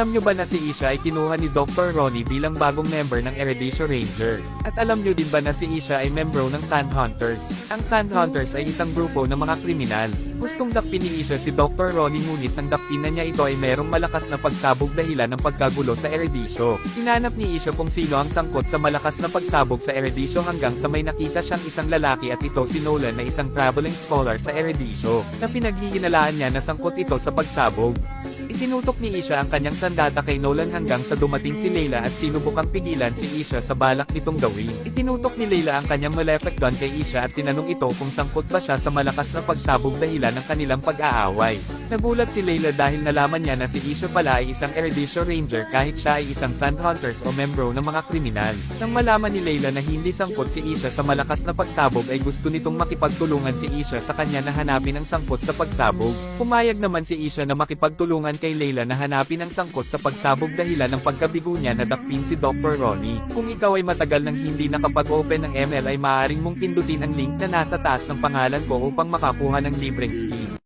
Alam nyo ba na si Isha ay kinuha ni Dr. Ronnie bilang bagong member ng Ereditio Ranger? At alam nyo din ba na si Isha ay membro ng Sand Hunters? Ang Sand Hunters ay isang grupo ng mga kriminal. Gustong dakpin ni Isha si Dr. Ronnie, ngunit nang dakpin na niya ito ay merong malakas na pagsabog dahilan ng pagkagulo sa Ereditio. Hinanap ni Isha kung sino ang sangkot sa malakas na pagsabog sa Ereditio hanggang sa may nakita siyang isang lalaki, at ito si Nolan, na isang traveling scholar sa Ereditio, na pinaghihinalaan niya na sangkot ito sa pagsabog. Itinutok ni Isha ang kanyang sandata kay Nolan hanggang sa dumating si Layla at sinubukang pigilan si Isha sa balak nitong gawin. Itinutok ni Layla ang kanyang malefic gun kay Isha at tinanong ito kung sangkot ba siya sa malakas na pagsabog dahilan ng kanilang pag-aaway. Nagulat si Layla dahil nalaman niya na si Isha pala ay isang Ereditio Ranger kahit siya ay isang Sand Hunters o membro ng mga kriminal. Nang malaman ni Layla na hindi sangkot si Isha sa malakas na pagsabog ay gusto nitong makipagtulungan si Isha sa kanya na hanapin ang sangkot sa pagsabog. Pumayag naman si Isha na makipagtulungan kay Layla na hanapin ang sangkot sa pagsabog dahilan ng pagkabigo niya na dakpin si Dr. Ronnie. Kung ikaw ay matagal nang hindi nakapag-open ng ML ay maaaring mong pindutin ang link na nasa taas ng pangalan ko upang makakuha ng libreng skin.